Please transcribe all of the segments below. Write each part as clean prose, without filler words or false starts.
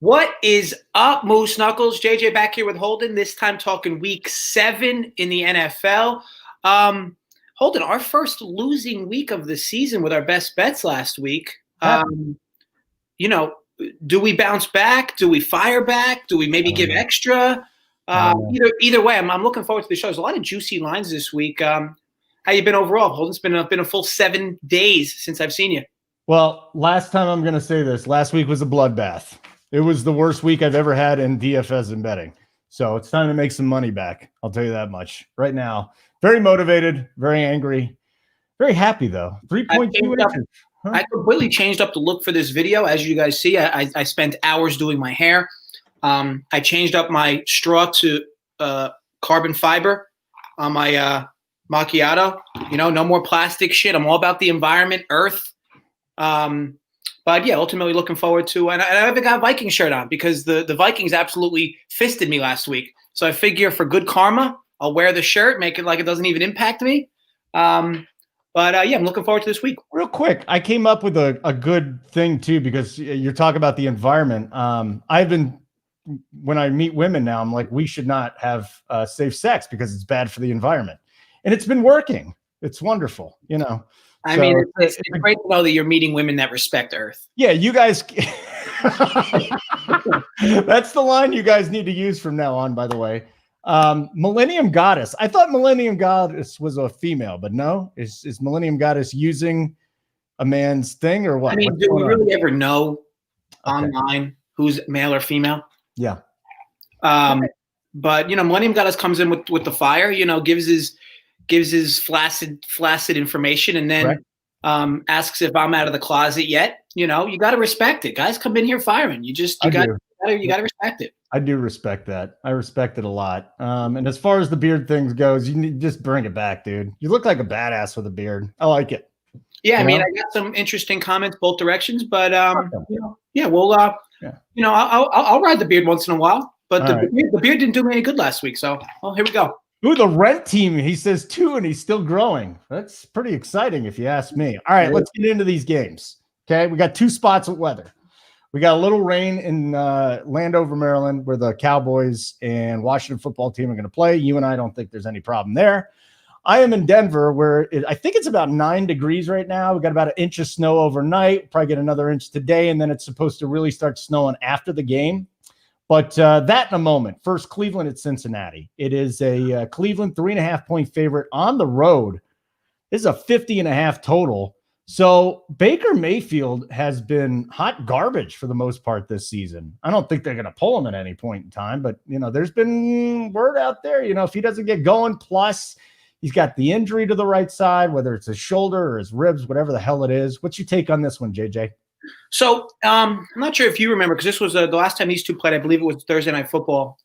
What is up, Moose Knuckles? JJ back here with Holden, this time talking week 7 in the NFL. Holden, our first losing week of the season with our best bets last week. You know, do we bounce back? Do we fire back? Do we maybe give extra? Either way, I'm looking forward to the show. There's a lot of juicy lines this week. How you been overall, Holden? It's been a full 7 days since I've seen you. Well, last time I'm going to say this. Last week was a bloodbath. It was the worst week I've ever had in DFS and betting. So it's time to make some money back. I'll tell you that much right now. Very motivated, very angry, very happy though. 3.2 inches. I completely changed up the look for this video. As you guys see, I spent hours doing my hair. I changed up my straw to carbon fiber on my macchiato. You know, no more plastic shit. I'm all about the environment, earth. But yeah, ultimately looking forward to, and I have a Viking shirt on because the Vikings absolutely fisted me last week. So I figure for good karma, I'll wear the shirt, make it like it doesn't even impact me. Yeah, I'm looking forward to this week. Real quick, I came up with a good thing too, because you're talking about the environment. When I meet women now, I'm like, we should not have safe sex because it's bad for the environment. And it's been working. It's wonderful, you know. I mean, it's great to know that you're meeting women that respect Earth. Yeah, you guys. That's the line you guys need to use from now on, by the way. Millennium Goddess. I thought Millennium Goddess was a female, but no. Is Millennium Goddess using a man's thing or what? I mean, do we really ever know online who's male or female? Yeah. But, you know, Millennium Goddess comes in with the fire, you know, gives his flaccid information, and then asks if I'm out of the closet yet. You know, you got to respect it. Guys come in here firing. You got to respect it. I do respect that. I respect it a lot. And as far as the beard things goes, you need just bring it back, dude. You look like a badass with a beard. I like it. Yeah, I mean, I got some interesting comments both directions, but yeah, we'll you know, I'll ride the beard once in a while. But the beard didn't do me any good last week, so here we go. Ooh, the rent team, he says 2, and he's still growing. That's pretty exciting if you ask me. All right, let's get into these games. Okay, we got 2 spots of weather. We got a little rain in Landover, Maryland, where the Cowboys and Washington football team are going to play. You and I don't think there's any problem there. I am in Denver, where I think it's about 9 degrees right now. We got about 1 inch of snow overnight. Probably get another inch today, and then it's supposed to really start snowing after the game. But that in a moment. First, Cleveland at Cincinnati. It is a Cleveland 3.5-point favorite on the road. This is a 50.5 total. So Baker Mayfield has been hot garbage for the most part this season. I don't think they're going to pull him at any point in time, but you know, there's been word out there. You know, if he doesn't get going, plus he's got the injury to the right side, whether it's his shoulder or his ribs, whatever the hell it is. What's your take on this one, JJ? So I'm not sure if you remember, because this was the last time these two played. I believe it was Thursday Night Football.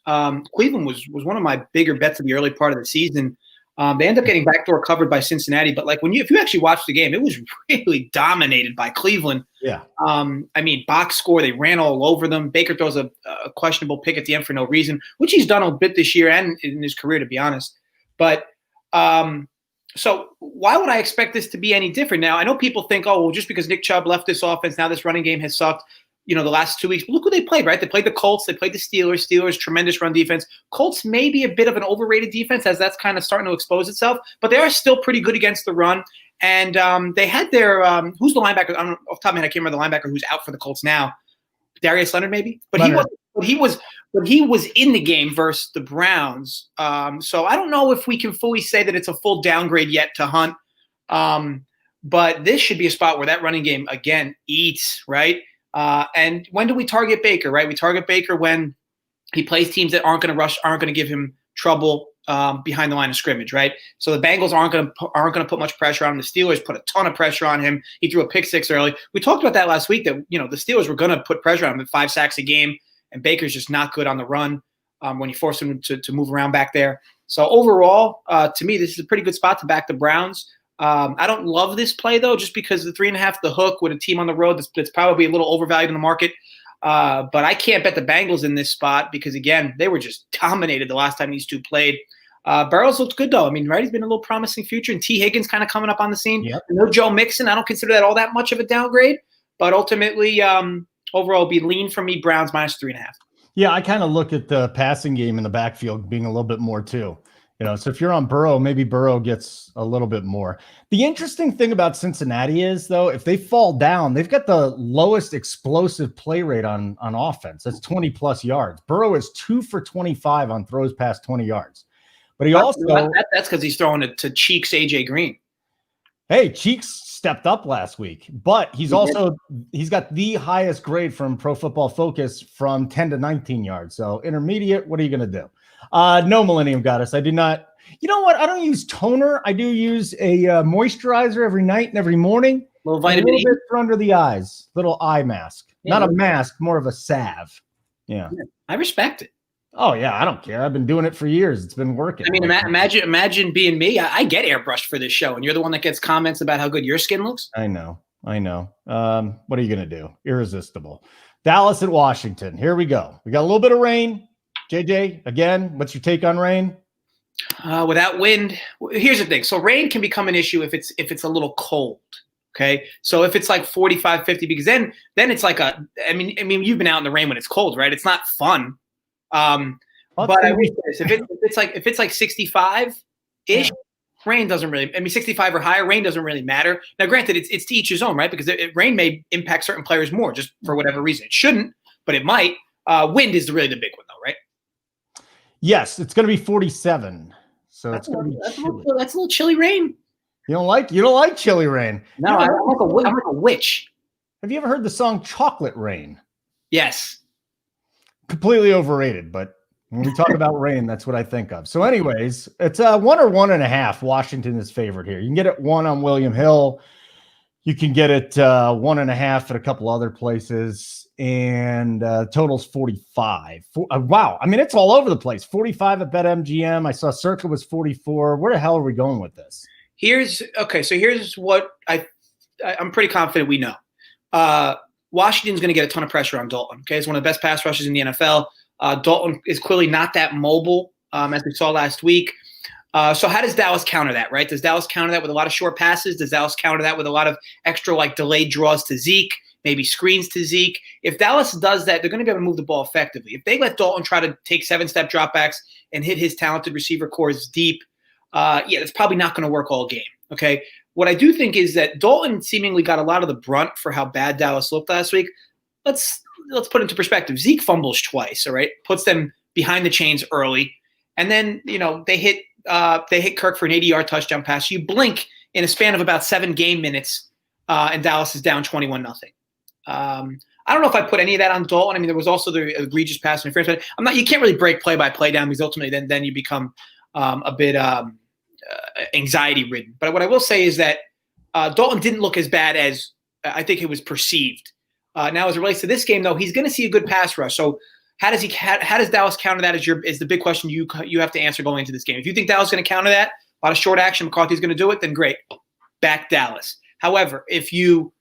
Cleveland was one of my bigger bets of the early part of the season. They end up getting backdoor covered by Cincinnati, but like if you actually watch the game, it was really dominated by Cleveland. Yeah. I mean, box score, they ran all over them. Baker throws a questionable pick at the end for no reason, which he's done a bit this year and in his career, to be honest. But so why would I expect this to be any different? Now, I know people think, oh, well, just because Nick Chubb left this offense, now this running game has sucked, you know, the last 2 weeks. But look who they played, right? They played the Colts. They played the Steelers. Steelers, tremendous run defense. Colts may be a bit of an overrated defense, as that's kind of starting to expose itself. But they are still pretty good against the run. And they had their who's the linebacker? I don't know, off the top of my head, I can't remember the linebacker who's out for the Colts now. Darius Leonard, maybe? But he was in the game versus the Browns. So I don't know if we can fully say that it's a full downgrade yet to Hunt. But this should be a spot where that running game, again, eats, right? And when do we target Baker, right? We target Baker when he plays teams that aren't going to rush, aren't going to give him trouble behind the line of scrimmage, right? So the Bengals aren't going to put much pressure on him. The Steelers put a ton of pressure on him. He threw a pick 6 early. We talked about that last week, that, you know, the Steelers were going to put pressure on him at 5 sacks a game, and Baker's just not good on the run when you force him to move around back there. So overall, to me, this is a pretty good spot to back the Browns. I don't love this play, though, just because the 3.5, the hook with a team on the road that's probably a little overvalued in the market. But I can't bet the Bengals in this spot because, again, they were just dominated the last time these two played. Burrows looked good, though. I mean, right, he's been a little promising future. And T. Higgins kind of coming up on the scene. Yep. No Joe Mixon. I don't consider that all that much of a downgrade. But ultimately, overall be lean for me. Browns -3.5. Yeah, I kind of look at the passing game in the backfield being a little bit more too. So if you're on Burrow, maybe Burrow gets a little bit more. The interesting thing about Cincinnati is, though, if they fall down, they've got the lowest explosive play rate on offense. That's 20-plus yards. Burrow is 2 for 25 on throws past 20 yards. But that's because he's throwing it to Cheeks AJ Green. Hey, Cheeks stepped up last week, but he's got the highest grade from Pro Football Focus from 10 to 19 yards. So intermediate, what are you going to do? No, Millennium Goddess. I do not. You know what? I don't use toner. I do use a moisturizer every night and every morning. Little vitamin E bit for under the eyes. Little eye mask. Not a mask, more of a salve. Yeah. I respect it. Oh, yeah. I don't care. I've been doing it for years. It's been working. I mean, imagine being me. I get airbrushed for this show, and you're the one that gets comments about how good your skin looks. I know. What are you going to do? Irresistible. Dallas at Washington. Here we go. We got a little bit of rain. JJ, again, what's your take on rain? Without wind, here's the thing. So rain can become an issue if it's a little cold. Okay, so if it's like 45, 50, because then it's like I mean, you've been out in the rain when it's cold, right? It's not fun. But I wish this. If it's like 65 ish, rain doesn't really. 65 or higher, rain doesn't really matter. Now, granted, it's to each his own, right? Because rain may impact certain players more, just for whatever reason. It shouldn't, but it might. Wind is really the big one, though, right? Yes, it's going to be 47. So that's going to be chilly. That's a little chilly rain. You don't like chilly rain? No, I'm like a witch. Have you ever heard the song "Chocolate Rain"? Yes. Completely overrated, but when we talk about rain, that's what I think of. So anyways, it's 1 or 1.5. Washington is favored here. You can get it 1 on William Hill. You can get it 1.5 at a couple other places, and total's 45. Wow. I mean, it's all over the place. 45 at BetMGM. I saw Circa was 44. Where the hell are we going with this? Here's what I'm pretty confident we know. Washington's going to get a ton of pressure on Dalton. Okay, it's one of the best pass rushers in the NFL. Dalton is clearly not that mobile, as we saw last week. So how does Dallas counter that, right? Does Dallas counter that with a lot of short passes? Does Dallas counter that with a lot of extra delayed draws to Zeke, maybe screens to Zeke? If Dallas does that, they're going to be able to move the ball effectively. If they let Dalton try to take 7-step dropbacks and hit his talented receiver cores deep, that's probably not going to work all game. Okay. What I do think is that Dalton seemingly got a lot of the brunt for how bad Dallas looked last week. Let's put it into perspective. Zeke fumbles twice, all right? Puts them behind the chains early. And then, they hit Kirk for an 80-yard touchdown pass. You blink in a span of about 7 game minutes, and Dallas is down 21-0. I don't know if I put any of that on Dalton. I mean, there was also the egregious pass interference, but you can't really break play-by-play down, because ultimately then you become a bit anxiety-ridden. But what I will say is that Dalton didn't look as bad as I think it was perceived. Now, as it relates to this game, though, he's going to see a good pass rush. So how does Dallas counter that is the big question you have to answer going into this game. If you think Dallas is going to counter that, a lot of short action, McCarthy's going to do it, then great. Back Dallas. However, if you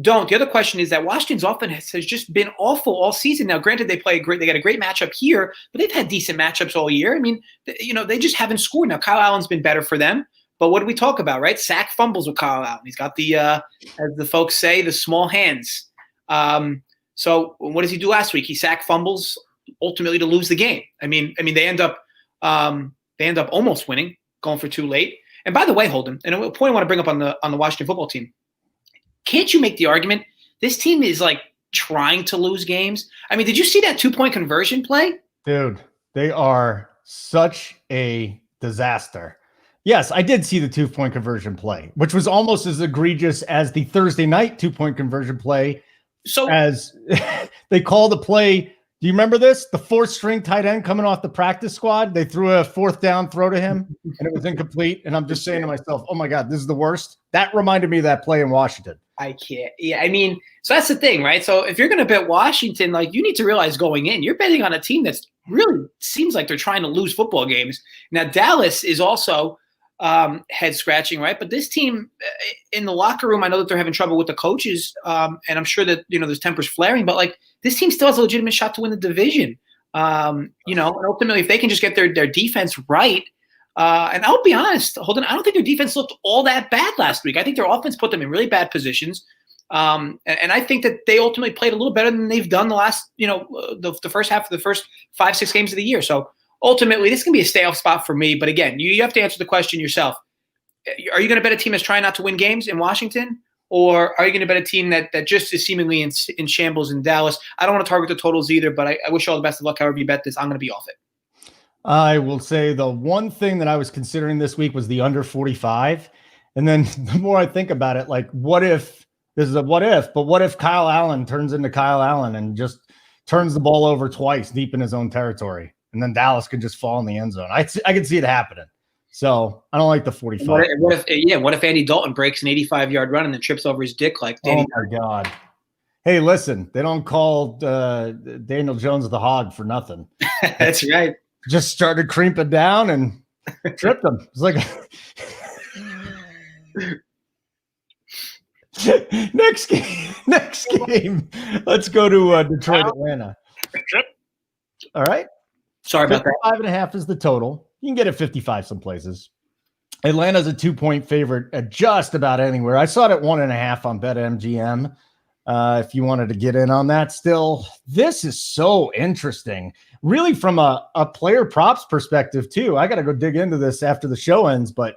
don't, the other question is that Washington's offense has just been awful all season. Now, granted, they got a great matchup here, but they've had decent matchups all year. I mean, they just haven't scored. Now, Kyle Allen's been better for them, but what do we talk about, right? Sack fumbles with Kyle Allen. He's got the, as the folks say, the small hands. So what does he do last week? He sacked fumbles ultimately to lose the game. I mean, they end up almost winning, going for too late. And by the way, Holden, and a point I want to bring up on the Washington football team. Can't you make the argument this team is trying to lose games? I mean, did you see that 2-point conversion play? Dude, they are such a disaster. Yes, I did see the 2-point conversion play, which was almost as egregious as the Thursday night 2-point conversion play. So as they called the play, do you remember this? The 4th-string tight end coming off the practice squad. They threw a 4th down throw to him, and it was incomplete. And I'm just saying to myself, oh, my God, this is the worst. That reminded me of that play in Washington. I can't. Yeah, I mean, so that's the thing, right? So if you're going to bet Washington, you need to realize going in, you're betting on a team that's really seems like they're trying to lose football games. Now, Dallas is also head scratching, right? But this team in the locker room, I know that they're having trouble with the coaches, and I'm sure that there's tempers flaring. But this team still has a legitimate shot to win the division. And ultimately, if they can just get their defense right, and I'll be honest, Holden, I don't think their defense looked all that bad last week. I think their offense put them in really bad positions. And I think that they ultimately played a little better than they've done the last, the first half of the first 5-6 games of the year. So ultimately, this can be a stay-off spot for me. But again, you have to answer the question yourself. Are you going to bet a team that's trying not to win games in Washington? Or are you going to bet a team that just is seemingly in shambles in Dallas? I don't want to target the totals either, but I wish you all the best of luck however you bet this. I'm going to be off it. I will say the one thing that I was considering this week was the under 45. And then the more I think about it, like, what if this is a what if, but what if Kyle Allen turns into Kyle Allen and just turns the ball over twice deep in his own territory? And then Dallas could just fall in the end zone. I can see it happening. So I don't like the 45. What if Andy Dalton breaks an 85-yard run and then trips over his dick like Danny? Oh, my God. Hey, listen, they don't call Daniel Jones the hog for nothing. That's right. Just started creeping down and tripped him. It's like next game. Let's go to Detroit, Atlanta. All right. Sorry about that. 55.5 is the total. You can get it 55 some places. Atlanta's a 2-point favorite at just about anywhere. I saw it at 1.5 on BetMGM. If you wanted to get in on that still, this is so interesting. Really from a player props perspective too. I got to go dig into this after the show ends, but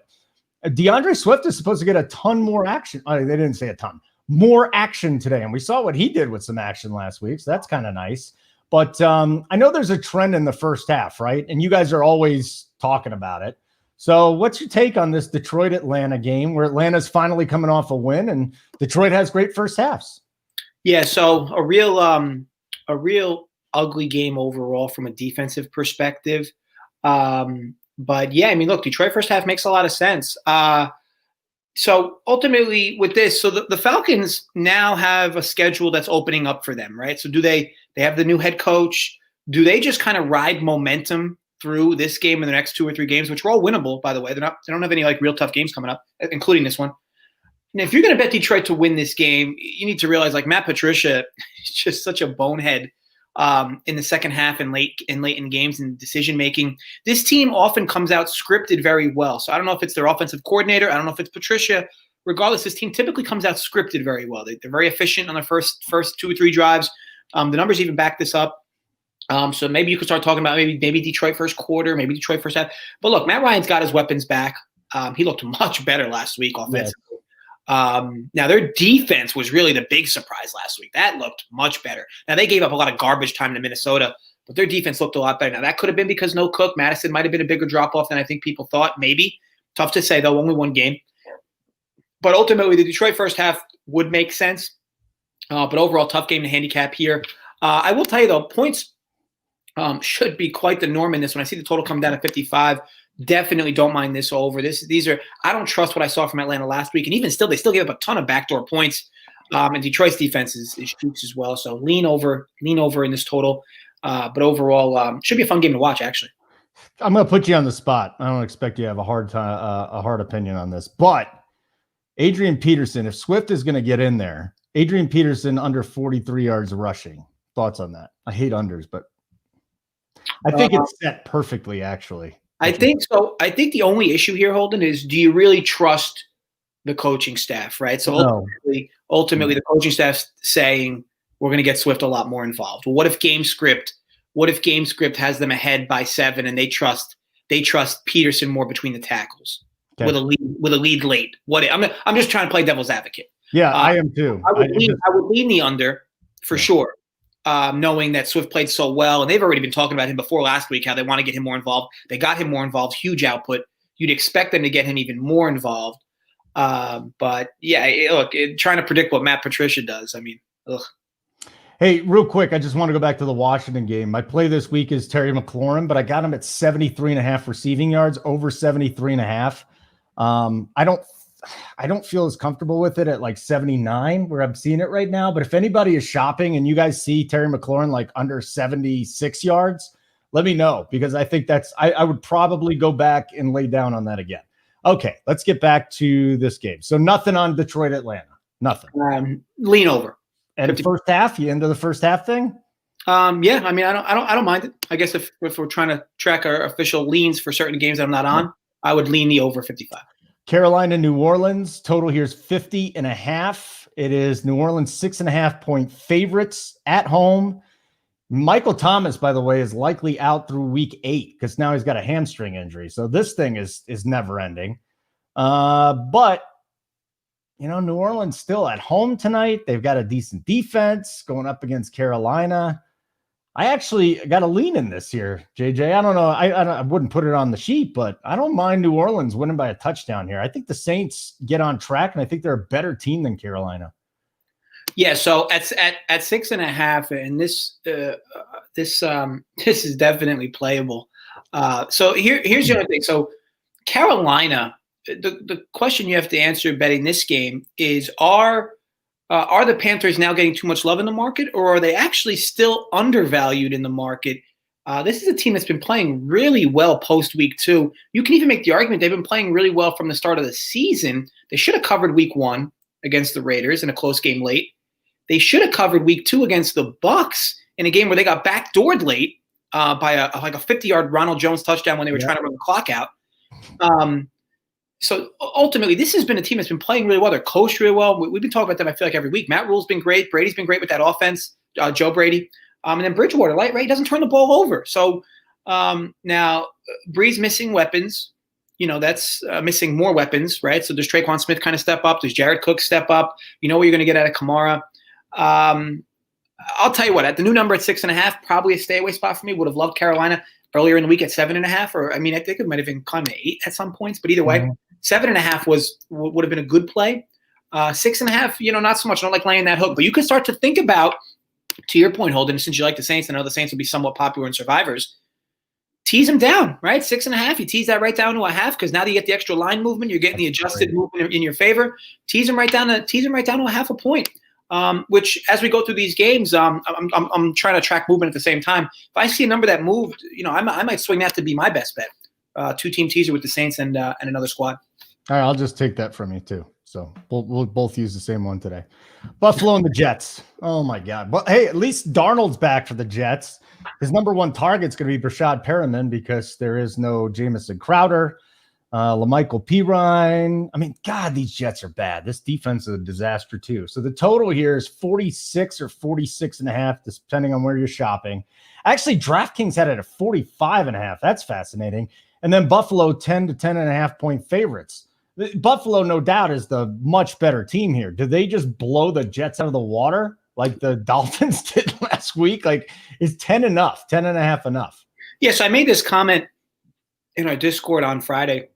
DeAndre Swift is supposed to get a ton more action. They didn't say a ton. More action today. And we saw what he did with some action last week. So that's kind of nice. But I know there's a trend in the first half, right? And you guys are always talking about it. So what's your take on this Detroit-Atlanta game where Atlanta's finally coming off a win and Detroit has great first halves? Yeah, so a real ugly game overall from a defensive perspective. But yeah, I mean, look, Detroit first half makes a lot of sense. So ultimately with this, so the Falcons now have a schedule that's opening up for them, right? So do they have the new head coach? Do they just kind of ride momentum through this game and the next 2 or 3 games, which are all winnable, by the way? They don't have any like real tough games coming up, including this one. And if you're going to bet Detroit to win this game, you need to realize like Matt Patricia is just such a bonehead in the second half and late in games and decision making. This team often comes out scripted very well. So I don't know if it's their offensive coordinator. I don't know if it's Patricia. Regardless, this team typically comes out scripted very well. They're very efficient on their first 2 or 3 drives. The numbers even back this up. So maybe you could start talking about maybe Detroit first quarter, maybe Detroit first half. But look, Matt Ryan's got his weapons back. He looked much better last week offensively. Yeah. Now, their defense was really the big surprise last week. That looked much better. Now, they gave up a lot of garbage time to Minnesota, but their defense looked a lot better. Now, that could have been because no Cook. Madison might have been a bigger drop-off than I think people thought. Maybe. Tough to say, though. Only one game. But ultimately, the Detroit first half would make sense. But overall, tough game to handicap here. I will tell you, though, points should be quite the norm in this one. I see the total come down to 55. Definitely don't mind this over. These are I don't trust what I saw from Atlanta last week, and even still, they still gave up a ton of backdoor points. And Detroit's defense is shoots as well. So lean over in this total. But overall, should be a fun game to watch. Actually, I'm going to put you on the spot. I don't expect you to have a hard opinion on this, but Adrian Peterson, if Swift is going to get in there, Adrian Peterson under 43 yards rushing. Thoughts on that? I hate unders, but I think it's set perfectly. Actually. I think so. I think the only issue here, Holden, is do you really trust the coaching staff, right? So ultimately the coaching staff's saying we're going to get Swift a lot more involved. Well, what if game script has them ahead by 7 and they trust Peterson more between the tackles with a lead late? I'm just trying to play devil's advocate. Yeah, I am too. I would lean the under for sure. Knowing that Swift played so well, and they've already been talking about him before last week, how they want to get him more involved. They got him more involved, huge output. You'd expect them to get him even more involved. But yeah, look, trying to predict what Matt Patricia does. I mean, ugh. Hey, real quick, I just want to go back to the Washington game. My play this week is Terry McLaurin, but I got him at 73.5 receiving yards, over 73.5. I don't feel as comfortable with it at like 79 where I'm seeing it right now. But if anybody is shopping and you guys see Terry McLaurin like under 76 yards, let me know, because I think I would probably go back and lay down on that again. Okay, let's get back to this game. So nothing on Detroit, Atlanta. Nothing. Lean over. And 50. First half, you into the first half thing? Yeah, I mean, I don't mind it. I guess if we're trying to track our official leans for certain games that I'm not on, I would lean the over 55. Carolina, New Orleans, total here is 50.5. It is New Orleans 6.5-point favorites at home. Michael Thomas, by the way, is likely out through week 8 because now he's got a hamstring injury. So this thing is never ending. But New Orleans still at home tonight. They've got a decent defense going up against Carolina. I actually got a lean in this here, JJ. I don't know. I wouldn't put it on the sheet, but I don't mind New Orleans winning by a touchdown here. I think the Saints get on track, and I think they're a better team than Carolina. Yeah. So at 6.5, and this is definitely playable. So here's the other thing. So Carolina, the question you have to answer betting this game is: Are the Panthers now getting too much love in the market, or are they actually still undervalued in the market? This is a team that's been playing really well post week 2. You can even make the argument they've been playing really well from the start of the season. They should have covered week 1 against the Raiders in a close game late. They should have covered week 2 against the Bucs in a game where they got backdoored late by a 50-yard Ronald Jones touchdown when they were trying to run the clock out. So ultimately, this has been a team that's been playing really well. They're coached really well. We've been talking about them, I feel like, every week. Matt Rule's been great. Brady's been great with that offense, Joe Brady. And then Bridgewater, right? He doesn't turn the ball over. So now Bree's missing weapons. That's missing more weapons, right? So does Traquan Smith kind of step up? Does Jared Cook step up? You know what you're going to get out of Kamara. I'll tell you what, at the new number at 6.5, probably a stay away spot for me. Would have loved Carolina earlier in the week at 7.5, or I think it might have been climbed to 8 at some points. But either way, 7.5 would have been a good play. 6.5, not so much. I don't like laying that hook, but you can start to think about, to your point, Holden, since you like the Saints, I know the Saints will be somewhat popular in survivors. Tease them down, right? 6.5. You tease that right down to a half because now that you get the extra line movement, you're getting the adjusted movement in your favor. Tease them right down to a half a point. Which, as we go through these games, I'm trying to track movement at the same time. If I see a number that moved, I might swing that to be my best bet. 2-team teaser with the Saints and another squad. All right, I'll just take that from you too. So we'll both use the same one today. Buffalo and the Jets. Oh my God! But hey, at least Darnold's back for the Jets. His number 1 target's going to be Brashad Perriman because there is no Jamison Crowder, LaMichael Pirine. God, these Jets are bad. This defense is a disaster too. So the total here is 46 or 46.5, depending on where you're shopping. Actually, DraftKings had it at 45.5. That's fascinating. And then Buffalo 10 to 10.5 point favorites. Buffalo, no doubt, is the much better team here. Did they just blow the Jets out of the water like the Dolphins did last week? Is 10 enough? 10.5 enough? Yeah, so I made this comment in our Discord on Friday,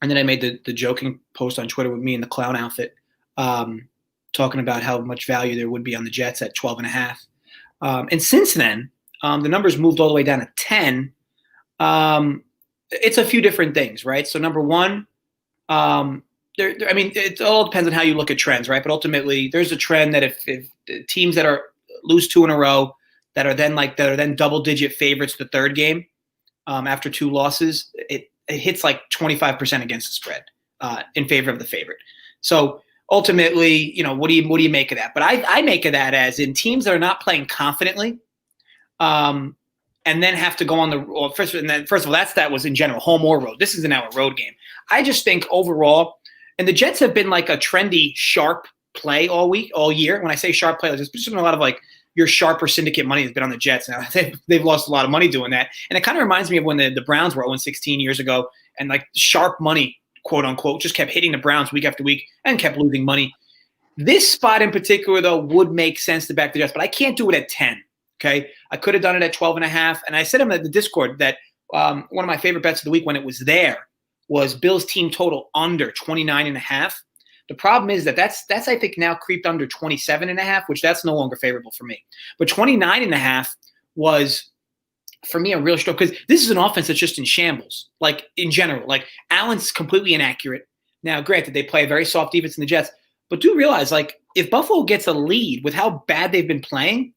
and then I made the joking post on Twitter with me in the clown outfit, talking about how much value there would be on the Jets at 12.5. And since then, the numbers moved all the way down to 10. It's a few different things, right? So number one, it all depends on how you look at trends, right? But ultimately, there's a trend that if teams that are lose 2 in a row that are then double-digit favorites the third game after 2 losses, it hits like 25% against the spread in favor of the favorite. So ultimately, what do you make of that? But I make of that as in teams that are not playing confidently. And then have to go on first of all, that was in general, home or road. This is now a road game. I just think overall, and the Jets have been like a trendy, sharp play all year. When I say sharp play, there's been a lot of your sharper syndicate money has been on the Jets. Now they've lost a lot of money doing that. And it kind of reminds me of when the Browns were 0-16 years ago and sharp money, quote unquote, just kept hitting the Browns week after week and kept losing money. This spot in particular, though, would make sense to back the Jets, but I can't do it at 10. Okay, I could have done it at 12.5, and I said in the Discord that one of my favorite bets of the week when it was there was Bills team total under 29.5. The problem is that's I think now creeped under 27.5, which that's no longer favorable for me. But 29.5 was for me a real stroke because this is an offense that's just in shambles. In general, Allen's completely inaccurate. Now, granted, they play a very soft defense in the Jets, but do realize if Buffalo gets a lead with how bad they've been playing,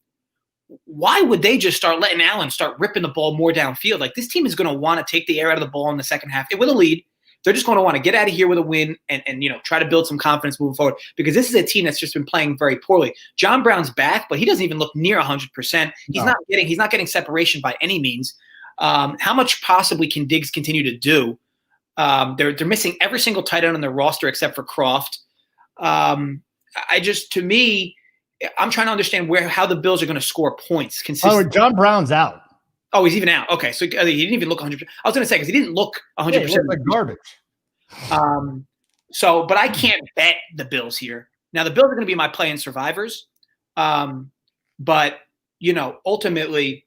why would they just start letting Allen start ripping the ball more downfield? This team is going to want to take the air out of the ball in the second half. With a lead, they're just going to want to get out of here with a win and try to build some confidence moving forward because this is a team that's just been playing very poorly. John Brown's back, but he doesn't even look near 100%. He's not getting separation by any means. How much possibly can Diggs continue to do? They're missing every single tight end on their roster except for Croft. to me, I'm trying to understand how the Bills are going to score points consistently. Oh, John Brown's out. Oh, he's even out. Okay, so he didn't even look 100%. I was going to say, because he didn't look 100%. Yeah, he looked like garbage. But I can't bet the Bills here. Now, the Bills are going to be my play in survivors. But, ultimately,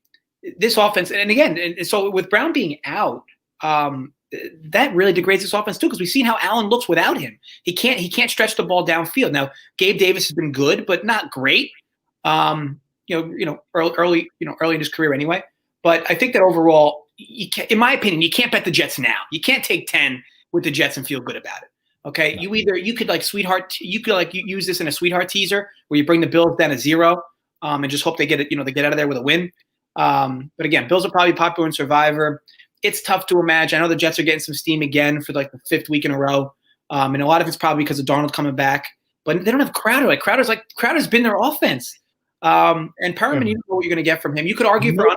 this offense, and again, so with Brown being out, that really degrades this offense too, because we've seen how Allen looks without him. He can't stretch the ball downfield. Now, Gabe Davis has been good, but not great. Early in his career anyway. But I think that overall, in my opinion, you can't bet the Jets now. You can't take 10 with the Jets and feel good about it. Okay, you could use this in a sweetheart teaser where you bring the Bills down to 0 and just hope they get it. They get out of there with a win. But again, Bills are probably popular in Survivor. It's tough to imagine. I know the Jets are getting some steam again for like the 5th week in a row, and a lot of it's probably because of Darnold coming back. But they don't have Crowder. Crowder's been their offense. And Perriman, you know what you're going to get from him. You could argue for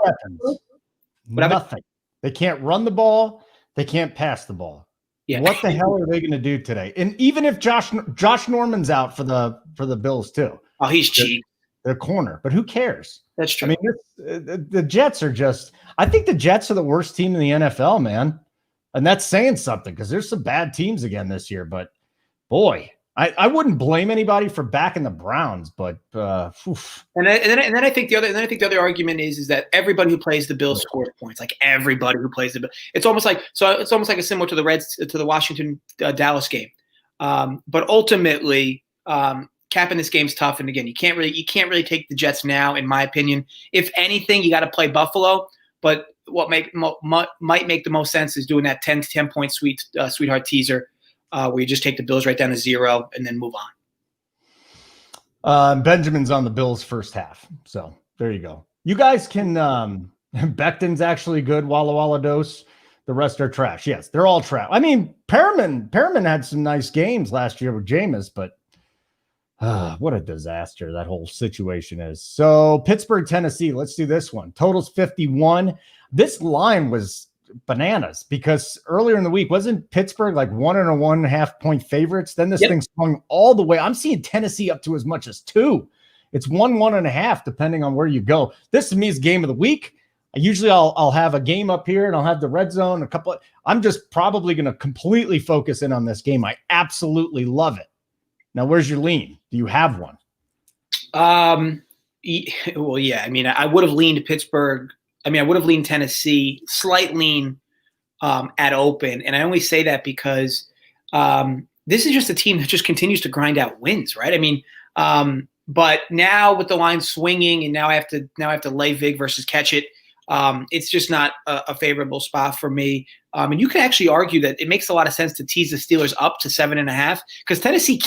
nothing. They can't run the ball. They can't pass the ball. Yeah. What the hell are they going to do today? And even if Josh Norman's out for the Bills too. Oh, he's cheap. They're corner, but who cares? That's true. I mean, the Jets are just. I think the Jets are the worst team in the NFL, man, and that's saying something because there's some bad teams again this year. But boy, I wouldn't blame anybody for backing the Browns, but and then I think the other argument is that everybody who plays the Bills scores points. Like everybody who plays the Bills, it's almost like a similar to the Washington Dallas game. But ultimately, capping this game's tough. And again, you can't really take the Jets now, in my opinion. If anything, you got to play Buffalo. But what might make the most sense is doing that 10 to 10 point sweetheart teaser. Where you just take the Bills right down to 0 and then move on. Benjamin's on the Bills first half. So there you go. You guys can Becton's actually good. Walla Walla Dose. The rest are trash. Yes, they're all trash. I mean, Perriman had some nice games last year with Jameis, but what a disaster that whole situation is. So Pittsburgh, Tennessee. Let's do this one. Total's 51. This line was bananas because earlier in the week wasn't Pittsburgh like 1.5 point favorites. Then this thing swung all the way. I'm seeing Tennessee up to as much as 2. It's 1.5 depending on where you go. This to me is game of the week. Usually I'll have a game up here and I'll have the red zone, I'm just probably going to completely focus in on this game. I absolutely love it. Now, where's your lean? Do you have one? Well, yeah. I mean, I would have leaned Pittsburgh. I would have leaned Tennessee, slight lean at open. And I only say that because this is just a team that just continues to grind out wins, right? I mean, but now with the line swinging and now I have to lay vig versus catch it. It's just not a favorable spot for me. And you can actually argue that it makes a lot of sense to tease the Steelers up to 7.5 because Tennessee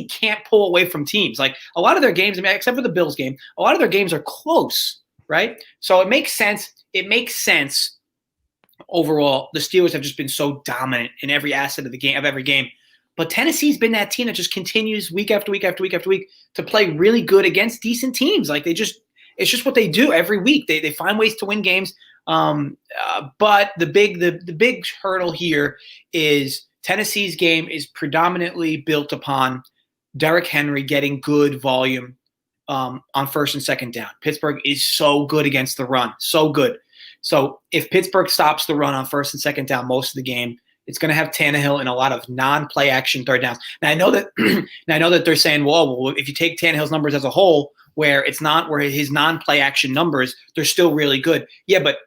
can't pull away from teams. Like a lot of their games, except for the Bills game, a lot of their games are close. Right. So it makes sense. Overall, the Steelers have just been so dominant in every asset of every game. But Tennessee's been that team that just continues week after week after week after week to play really good against decent teams. Like it's just what they do every week. They find ways to win games. But the big hurdle here is Tennessee's game is predominantly built upon Derrick Henry getting good volume on first and second down. Pittsburgh is so good against the run, so good. So if Pittsburgh stops the run on first and second down most of the game, it's going to have Tannehill in a lot of non-play action third downs. Now I know that they're saying, well, if you take Tannehill's numbers as a whole, where his non-play action numbers, they're still really good. Yeah, but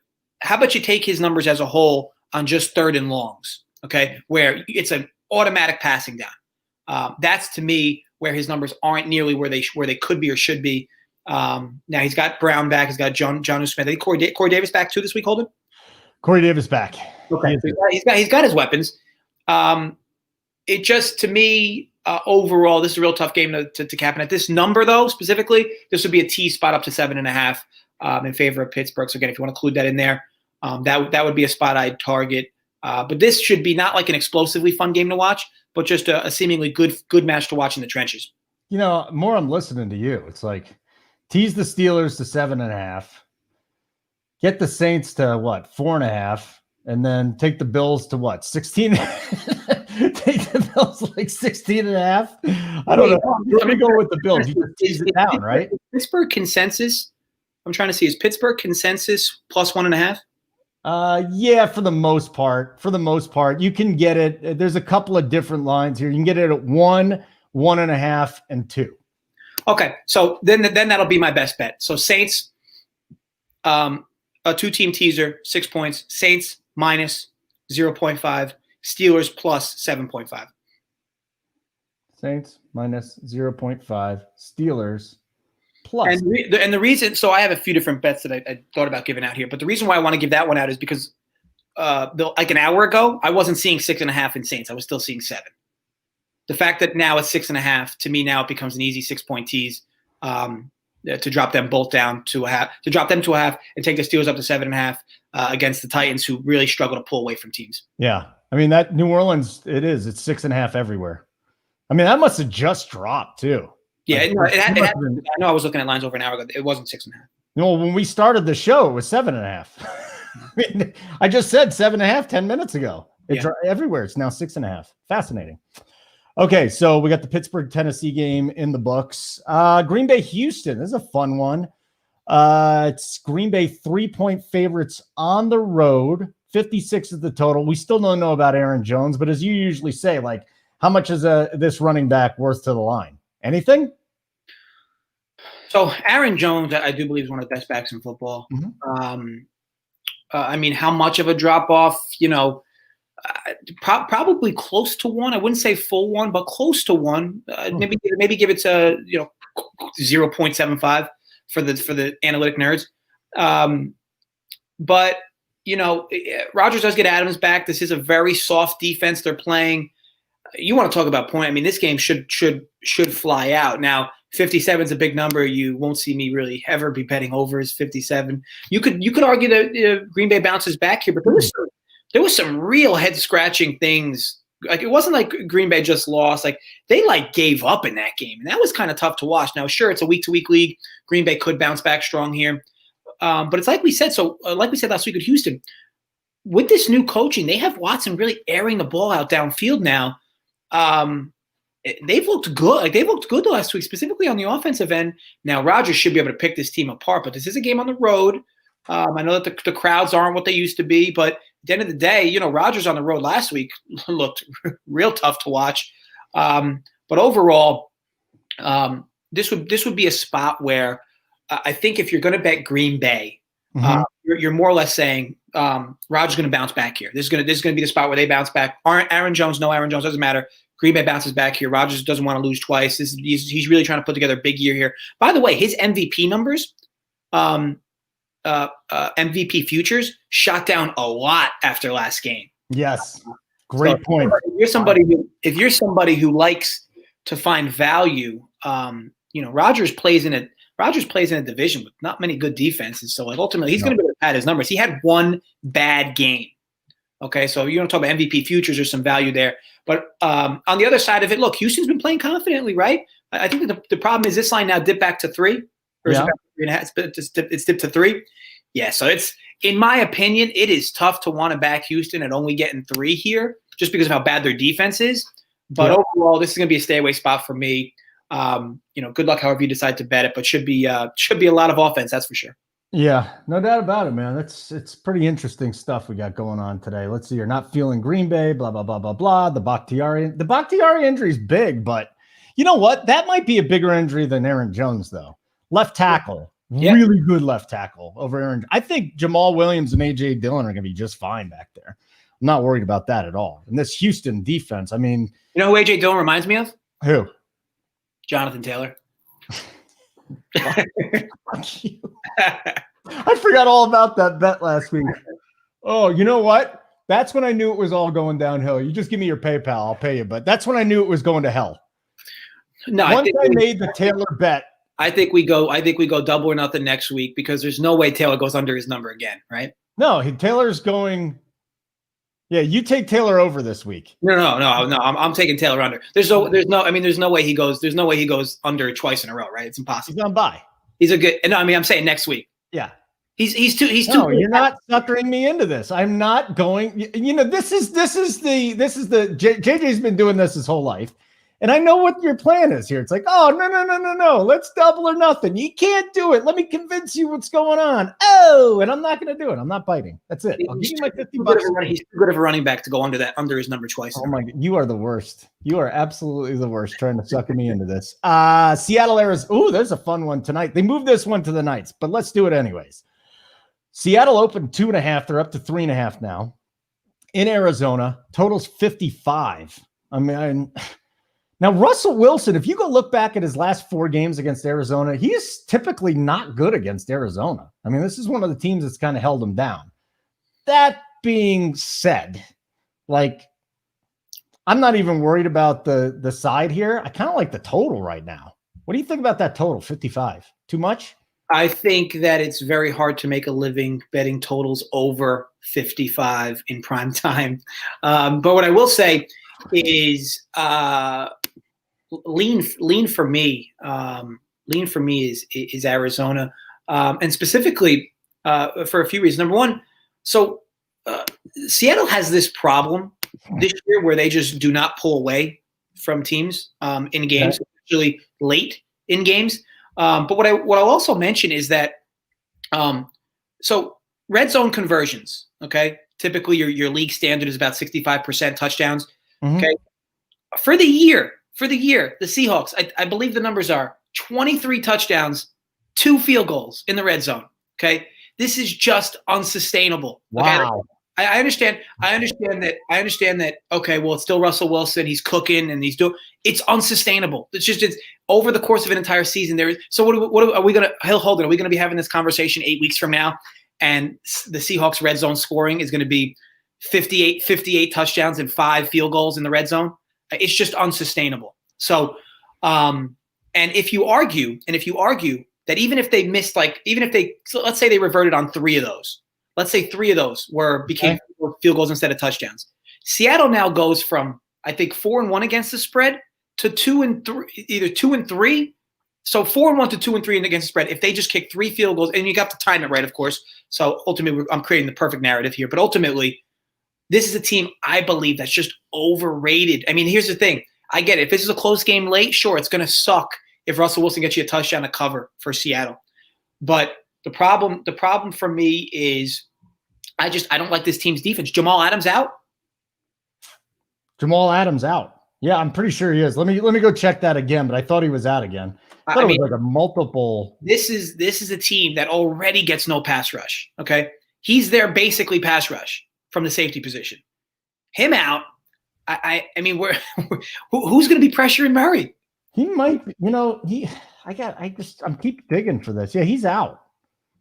how about you take his numbers as a whole on just third and longs, okay, where it's an automatic passing down. That's to me where his numbers aren't nearly where they could be or should be. Now he's got Brown back. He's got Jonnu Smith. I think Corey Davis back too this week, Holden? Corey Davis back. Okay. He's got his weapons. It just, to me, overall, this is a real tough game to cap. And at this number, though, specifically, this would be a T spot up to 7.5 in favor of Pittsburgh. So again, if you want to include that in there, that would be a spot I'd target. But this should be not like an explosively fun game to watch, but just a seemingly good match to watch in the trenches. More I'm listening to you. It's like tease the Steelers to 7.5, get the Saints to 4.5, and then take the Bills to what? 16? Take the Bills like 16 and a half? I don't know. Let me go with the Bills. You just tease it down, right? Pittsburgh consensus. I'm trying to see. Is Pittsburgh consensus plus 1.5? Yeah, for the most part. For the most part, you can get it. There's a couple of different lines here. You can get it at 1, 1.5, and 2. Okay, so then that'll be my best bet. So Saints, a 2-team teaser, 6 points. Saints minus 0.5. Steelers plus 7.5. Saints minus 0.5. Steelers plus. And the reason, so I have a few different bets that I thought about giving out here, but the reason why I want to give that one out is because like an hour ago, I wasn't seeing 6.5 in Saints. I was still seeing 7. The fact that now it's 6.5, to me now it becomes an easy 6-point tease to drop them both down to a half, to drop them to a half and take the Steelers up to 7.5 against the Titans, who really struggle to pull away from teams. Yeah. I mean, that New Orleans, it's 6.5 everywhere. I mean, that must have just dropped too. Yeah, I know I was looking at lines over an hour ago. It wasn't 6.5. No, when we started the show, it was 7.5. I mean, I just said 7.5 10 minutes ago. It's everywhere. It's now 6.5. Fascinating. Okay, so we got the Pittsburgh, Tennessee game in the books. Green Bay, Houston. This is a fun one. It's Green Bay 3-point favorites on the road. 56 is the total. We still don't know about Aaron Jones, but as you usually say, like, how much is this running back worth to the line? Anything? So Aaron Jones, I do believe, is one of the best backs in football. Mm-hmm. I mean, how much of a drop off? Probably close to 1. I wouldn't say full 1, but close to 1. Maybe give it to 0.75 for the analytic nerds. But Rodgers does get Adams back. This is a very soft defense they're playing. You want to talk about point? I mean, this game should fly out. Now, 57 is a big number. You won't see me really ever be betting over is 57. You could argue that Green Bay bounces back here, but there was some real head scratching things. Like, it wasn't like Green Bay just lost. Like, they gave up in that game, and that was kind of tough to watch. Now, sure, it's a week-to-week league. Green Bay could bounce back strong here, but it's like we said. So, like we said last week with Houston, with this new coaching, they have Watson really airing the ball out downfield now. They've looked good. Like, they've looked good the last week, specifically on the offensive end. Now, Rodgers should be able to pick this team apart, but this is a game on the road. I know that the crowds aren't what they used to be, but at the end of the day, Rodgers on the road last week looked real tough to watch. But overall, this would be a spot where I think if you're going to bet Green Bay, you're more or less saying Rodgers is going to bounce back here. This is going to be the spot where they bounce back. Aaron Jones, doesn't matter. Green Bay bounces back here. Rodgers doesn't want to lose twice. He's really trying to put together a big year here. By the way, his MVP numbers, MVP futures shot down a lot after last game. Yes, great point. If you're somebody who likes to find value, Rodgers plays in a division with not many good defenses. So ultimately, he's going to be able to pad his numbers. He had one bad game. Okay, so you don't talk about MVP futures. There's some value there. But on the other side of it, look, Houston's been playing confidently, right? I think that the problem is this line now dipped back to 3. Or is it back to 3.5? It's dipped to 3. Yeah, so it's, in my opinion, it is tough to want to back Houston at only getting 3 here just because of how bad their defense is. But overall, this is going to be a stay-away spot for me. Good luck however you decide to bet it, but should be a lot of offense, that's for sure. Yeah, no doubt about it, man. It's pretty interesting stuff we got going on today. Let's see. You're not feeling Green Bay, blah, blah, blah, blah, blah. The Bakhtiari injury is big, but you know what? That might be a bigger injury than Aaron Jones, though. Left tackle. Yeah. Really good left tackle over Aaron. I think Jamal Williams and A.J. Dillon are going to be just fine back there. I'm not worried about that at all. And this Houston defense, I mean. You know who A.J. Dillon reminds me of? Who? Jonathan Taylor. Fuck you. I forgot all about that bet last week. Oh, you know what? That's when I knew it was all going downhill. You just give me your PayPal, I'll pay you. But that's when I knew it was going to hell. No, Once I made the Taylor bet. I think we go double or nothing next week because there's no way Taylor goes under his number again, right? No, Taylor's going. Yeah, you take Taylor over this week. No. I'm taking Taylor under. There's no way he goes under twice in a row, right? It's impossible. He's on bye. He's a good. No, I mean, I'm saying next week. Yeah. He's too. No, you're not suckering me into this. I'm not going. This is the JJ's been doing this his whole life, and I know what your plan is here. It's like, oh no, let's double or nothing. You can't do it. Let me convince you what's going on. Oh, and I'm not going to do it. I'm not biting. That's it. I'll give you my $50. He's too good of a running back to go under his number twice. Oh my God, you are the worst. You are absolutely the worst trying to sucker me into this. Seattle, Arizona. Oh, there's a fun one tonight. They moved this one to the nights, but let's do it anyways. Seattle opened 2.5. They're up to 3.5 now. In Arizona, total's 55. I mean, now Russell Wilson, if you go look back at his last 4 games against Arizona, he is typically not good against Arizona. I mean, this is one of the teams that's kind of held him down. That being said, I'm not even worried about the side here. I kind of like the total right now. What do you think about that total, 55? Too much? I think that it's very hard to make a living betting totals over 55 in prime time. But what I will say is lean for me. Lean for me is Arizona, and specifically for a few reasons. Number one, so Seattle has this problem this year where they just do not pull away from teams in games, especially late in games. But what I'll also mention is that so red zone conversions, okay? Typically your league standard is about 65% touchdowns. Mm-hmm. Okay. For the year, the Seahawks, I believe the numbers are 23 touchdowns, 2 field goals in the red zone. Okay. This is just unsustainable. Wow. Okay? I understand that. Okay, well, it's still Russell Wilson. He's cooking and it's unsustainable. It's over the course of an entire season. So what are we going to, Holden, are we going to be having this conversation 8 weeks from now? And the Seahawks red zone scoring is going to be 58 touchdowns and 5 field goals in the red zone. It's just unsustainable. So, and if you argue that even if they missed, so let's say they reverted on 3 of those. Let's say 3 of those became field goals instead of touchdowns. Seattle now goes from, I think, 4-1 against the spread to 2-3, either 2-3. So 4-1 to 2-3 against the spread. If they just kick 3 field goals, and you got to time it right, of course. So ultimately, I'm creating the perfect narrative here. But ultimately, this is a team I believe that's just overrated. I mean, here's the thing. I get it. If this is a close game late, sure, it's going to suck if Russell Wilson gets you a touchdown to cover for Seattle. But the problem for me is I don't like this team's defense. Jamal Adams out. Yeah, I'm pretty sure he is. Let me go check that again, but I thought he was out again. I thought it was like a multiple. This is a team that already gets no pass rush. Okay. He's their basically pass rush from the safety position. Him out. I mean, who's going to be pressuring Murray? He might, I'm keep digging for this. Yeah, he's out.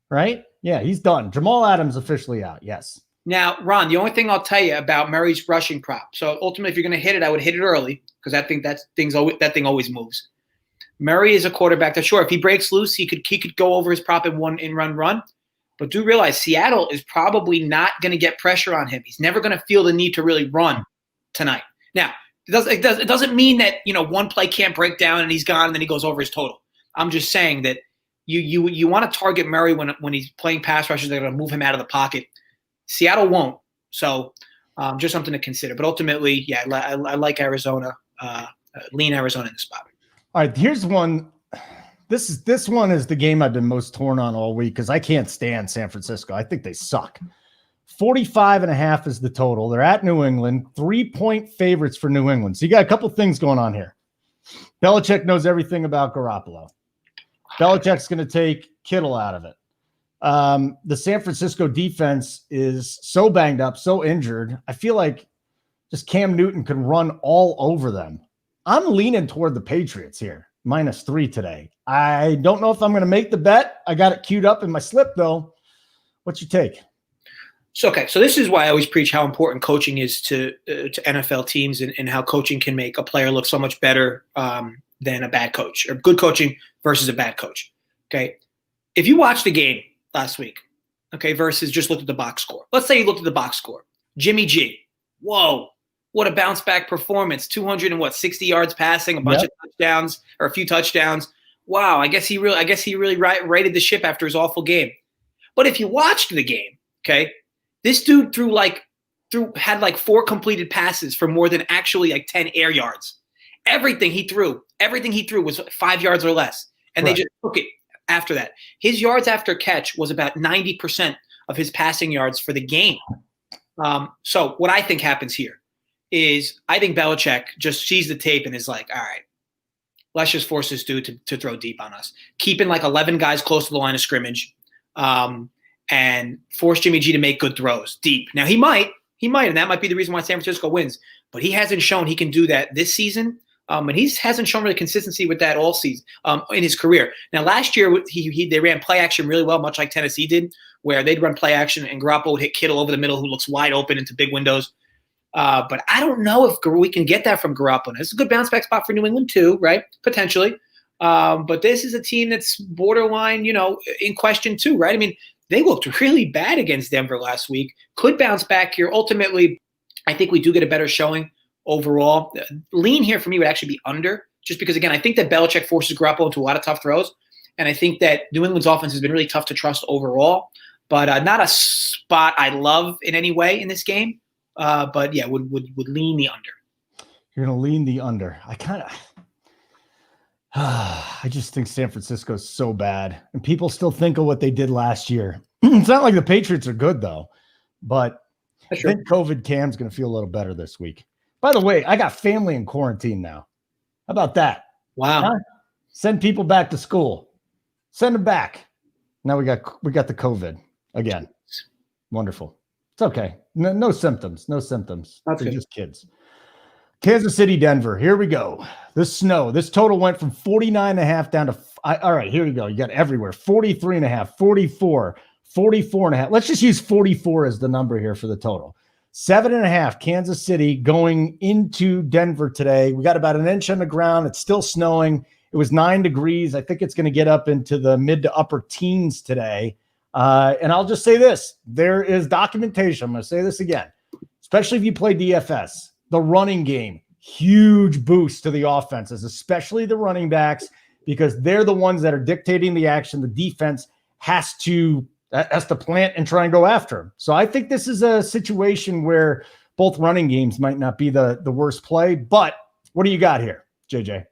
Right? Yeah, he's done. Jamal Adams officially out. Yes. Now, Ron, the only thing I'll tell you about Murray's rushing prop. So ultimately, if you're going to hit it, I would hit it early because I think that thing always moves. Murray is a quarterback that, sure, if he breaks loose, he could go over his prop in run. But do realize Seattle is probably not going to get pressure on him. He's never going to feel the need to really run tonight. Now, it doesn't mean that one play can't break down and he's gone and then he goes over his total. I'm just saying that you want to target Murray when he's playing pass rushers. They're going to move him out of the pocket. Seattle won't. So just something to consider. But ultimately, yeah, I like Arizona. Lean Arizona in the spot. All right, here's one. This one is the game I've been most torn on all week because I can't stand San Francisco. I think they suck. 45.5 is the total. They're at New England. 3-point favorites for New England. So you got a couple things going on here. Belichick knows everything about Garoppolo. Belichick's going to take Kittle out of it. The San Francisco defense is so banged up, so injured. I feel like just Cam Newton can run all over them. I'm leaning toward the Patriots here, -3 today. I don't know if I'm going to make the bet. I got it queued up in my slip, though. What's your take? So this is why I always preach how important coaching is to NFL teams and how coaching can make a player look so much better than a bad coach, or good coaching versus a bad coach. Okay. If you watched the game last week, okay, versus just looked at the box score. Let's say you looked at the box score. Jimmy G. Whoa. What a bounce back performance. 260 yards passing, a bunch of touchdowns or a few touchdowns. Wow. I guess he really righted the ship after his awful game. But if you watched the game, okay, this dude had like 4 completed passes for more than actually like 10 air yards. Everything he threw was 5 yards or less. And They just took it after that. His yards after catch was about 90% of his passing yards for the game. So what I think happens here is I think Belichick just sees the tape and is like, all right, let's just force this dude to throw deep on us. Keeping like 11 guys close to the line of scrimmage and force Jimmy G to make good throws deep. Now he might, and that might be the reason why San Francisco wins. But he hasn't shown he can do that this season. And he hasn't shown really consistency with that all season in his career. Now, last year, they ran play action really well, much like Tennessee did, where they'd run play action and Garoppolo would hit Kittle over the middle, who looks wide open into big windows. But I don't know if we can get that from Garoppolo. It's a good bounce back spot for New England too, right? Potentially. But this is a team that's borderline, in question too, right? I mean, they looked really bad against Denver last week. Could bounce back here. Ultimately, I think we do get a better showing overall. Lean here for me would actually be under, just because, again, I think that Belichick forces Garoppolo into a lot of tough throws. And I think that New England's offense has been really tough to trust overall. But not a spot I love in any way in this game. But yeah, would lean the under. You're going to lean the under. I just think San Francisco's so bad. And people still think of what they did last year. It's not like the Patriots are good, though. But I think COVID Cam's going to feel a little better this week. By the way, I got family in quarantine now. How about that? Wow. Huh? Send people back to school. Send them back. Now we got the COVID again. Wonderful. It's okay. No symptoms. No symptoms. They're just kids. Kansas City, Denver. Here we go. This snow. This total went from 49.5 down to all right, here we go. You got everywhere. 43.5, 44, 44.5. Let's just use 44 as the number here for the total. 7.5, Kansas City going into Denver today. We got about an inch on the ground. It's still snowing. It was 9 degrees. I think it's going to get up into the mid to upper teens today. And I'll just say this. There is documentation. I'm going to say this again, especially if you play DFS. The running game, huge boost to the offenses, especially the running backs, because they're the ones that are dictating the action. The defense has to plant and try and go after him. So I think this is a situation where both running games might not be the worst play. But what do you got here, JJ?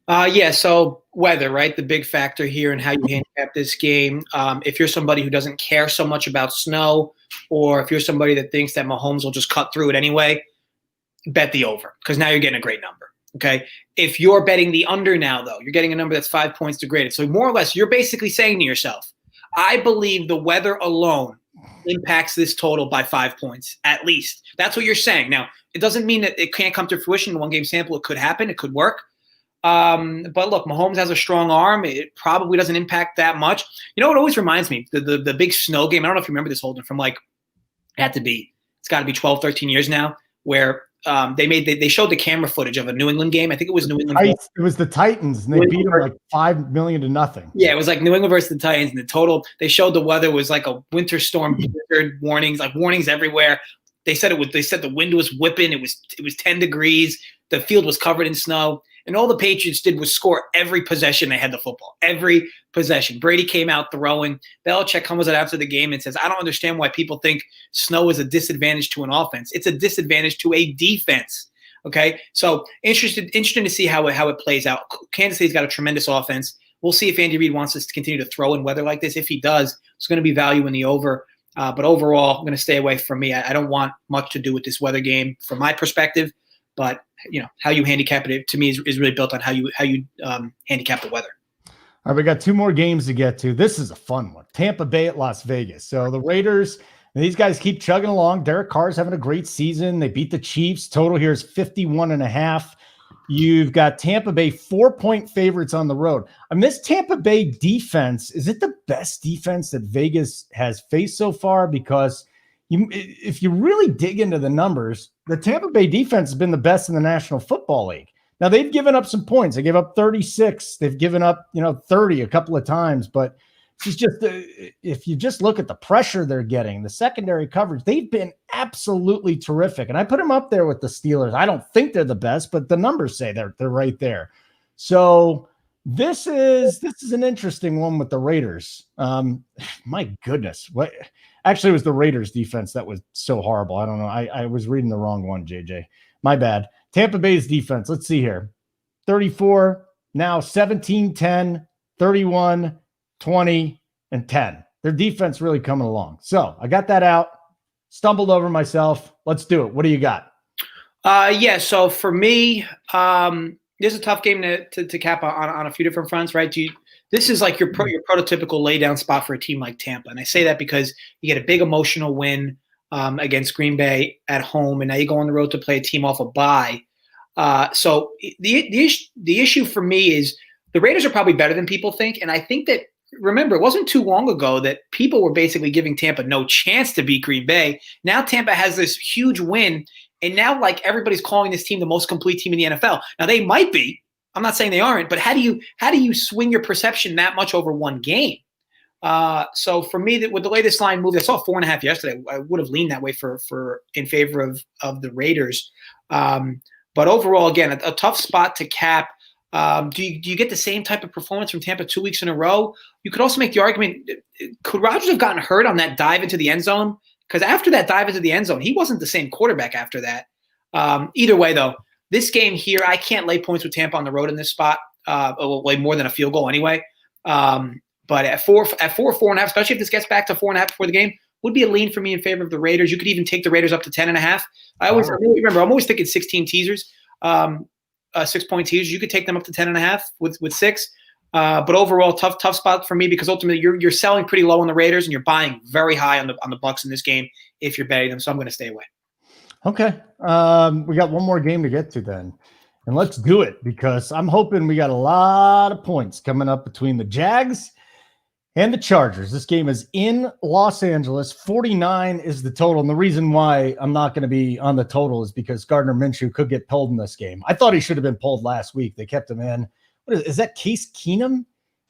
Yeah, so weather, right? The big factor here in how you handicap this game. If you're somebody who doesn't care so much about snow, or if you're somebody that thinks that Mahomes will just cut through it anyway, bet the over, because now you're getting a great number. Okay. If you're betting the under now, though, you're getting a number that's 5 points degraded. So more or less, you're basically saying to yourself, I believe the weather alone impacts this total by 5 points, at least. That's what you're saying. Now, it doesn't mean that it can't come to fruition in one game sample. It could happen. It could work. But look, Mahomes has a strong arm. It probably doesn't impact that much. You know what always reminds me? The big snow game. I don't know if you remember this, Holden, from it's got to be 12, 13 years now, where they showed the camera footage of a New England game. I think it was New England. It was the Titans, and they beat them like 5 million to nothing. Yeah, it was like New England versus the Titans, and the total. They showed the weather was like a winter storm, blizzard warnings, like warnings everywhere. They said the wind was whipping. It was 10 degrees. The field was covered in snow, and all the Patriots did was score every possession they had the football. Every possession. Brady came out throwing. Belichick comes out after the game and says, I don't understand why people think snow is a disadvantage to an offense. It's a disadvantage to a defense. Okay, so interesting to see how it plays out. Kansas City's got a tremendous offense. We'll see if Andy Reid wants us to continue to throw in weather like this. If he does, it's going to be value in the over. But overall, I'm going to stay away from me. I don't want much to do with this weather game from my perspective. But how you handicap it to me is really built on how you handicap the weather. All right, we got 2 more games to get to. This is a fun one. Tampa Bay at Las Vegas. So the Raiders, these guys keep chugging along. Derek Carr's having a great season. They beat the Chiefs. Total here is 51.5. You've got Tampa Bay 4-point favorites on the road. This Tampa Bay defense, is it the best defense that Vegas has faced so far? Because if you really dig into the numbers, the Tampa Bay defense has been the best in the National Football League. Now, they've given up some points. They gave up 36. They've given up, 30 a couple of times. But it's just if you just look at the pressure they're getting, the secondary coverage, they've been absolutely terrific. And I put them up there with the Steelers. I don't think they're the best, but the numbers say they're right there. So This is an interesting one with the Raiders. My goodness, what? Actually, it was the Raiders defense that was so horrible. I don't know. I was reading the wrong one, JJ. My bad. Tampa Bay's defense. Let's see here. 34, now 17, 10, 31, 20, and 10. Their defense really coming along. So I got that out. Stumbled over myself. Let's do it. What do you got? Yeah. So for me, this is a tough game to cap on a few different fronts, right? This is like your prototypical lay down spot for a team like Tampa, and I say that because you get a big emotional win against Green Bay at home, and now you go on the road to play a team off a bye. So the issue for me is the Raiders are probably better than people think, and I think that, remember, it wasn't too long ago that people were basically giving Tampa no chance to beat Green Bay. Now Tampa has this huge win, and now like everybody's calling this team the most complete team in the NFL. Now they might be. I'm not saying they aren't, but how do you swing your perception that much over one game? So for me, with the latest line moved, I saw 4.5 yesterday. I would have leaned that way for in favor of the Raiders. But overall, again, a tough spot to cap. Do you get the same type of performance from Tampa 2 weeks in a row? You could also make the argument, could Rodgers have gotten hurt on that dive into the end zone? Because after that dive into the end zone, he wasn't the same quarterback after that. Either way, though, this game here, I can't lay points with Tampa on the road in this spot. Will lay more than a field goal anyway. But at 4.5, especially if this gets back to 4.5 before the game, would be a lean for me in favor of the Raiders. You could even take the Raiders up to 10.5. I'm always thinking 16 teasers, 6-point teasers. You could take them up to 10.5 with 6. But overall, tough spot for me because ultimately you're selling pretty low on the Raiders and you're buying very high on the Bucs in this game if you're betting them. So I'm going to stay away. Okay. We got one more game to get to then. And let's do it because I'm hoping we got a lot of points coming up between the Jags and the Chargers. This game is in Los Angeles. 49 is the total. And the reason why I'm not going to be on the total is because Gardner Minshew could get pulled in this game. I thought he should have been pulled last week. They kept him in. What is that? Case Keenum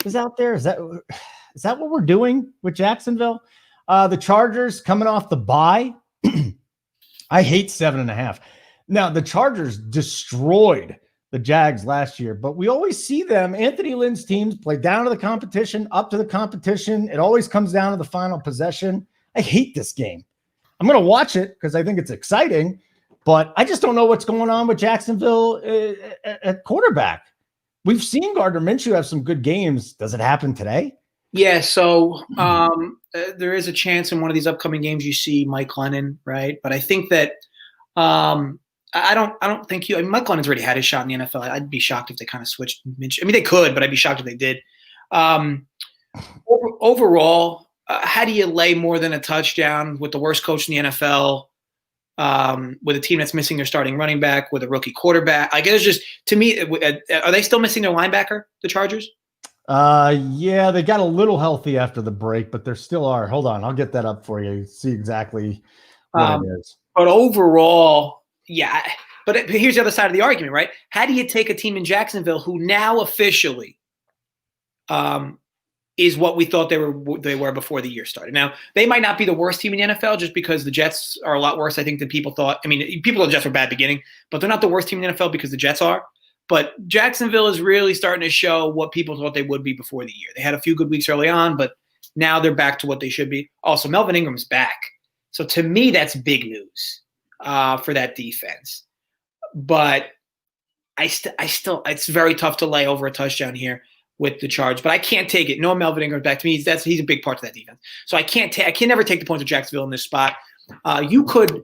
is out there? Is that what we're doing with Jacksonville? The Chargers coming off the bye. I hate 7.5. Now, the Chargers destroyed the Jags last year, but we always see them. Anthony Lynn's teams play down to the competition, up to the competition. It always comes down to the final possession. I hate this game. I'm going to watch it because I think it's exciting, but I just don't know what's going on with Jacksonville at quarterback. We've seen Gardner Minshew have some good games. Does it happen today? Yeah, so there is a chance in one of these upcoming games you see Mike Glennon, right? But I think that I don't think Mike Glennon's already had his shot in the NFL. I'd be shocked if they kind of switched Minshew. I mean, they could, but I'd be shocked if they did. Overall, how do you lay more than a touchdown with the worst coach in the NFL, with a team that's missing their starting running back, with a rookie quarterback? I guess just, to me, are they still missing their linebacker, the Chargers? Yeah, they got a little healthy after the break, but there still are. Hold on, I'll get that up for you. See exactly what it is. But overall, yeah. But here's the other side of the argument, right? How do you take a team in Jacksonville who now officially is what we thought they were before the year started? Now, they might not be the worst team in the NFL just because the Jets are a lot worse, I think, than people thought. I mean, people thought the Jets were bad beginning, but they're not the worst team in the NFL because the Jets are. But Jacksonville is really starting to show what people thought they would be before the year. They had a few good weeks early on, but now they're back to what they should be. Also, Melvin Ingram's back. So to me, that's big news for that defense. But I still, it's very tough to lay over a touchdown here with the Charge. But I can't take it. No, Melvin Ingram's back. To me, he's a big part of that defense. So I can never take the points of Jacksonville in this spot. You could,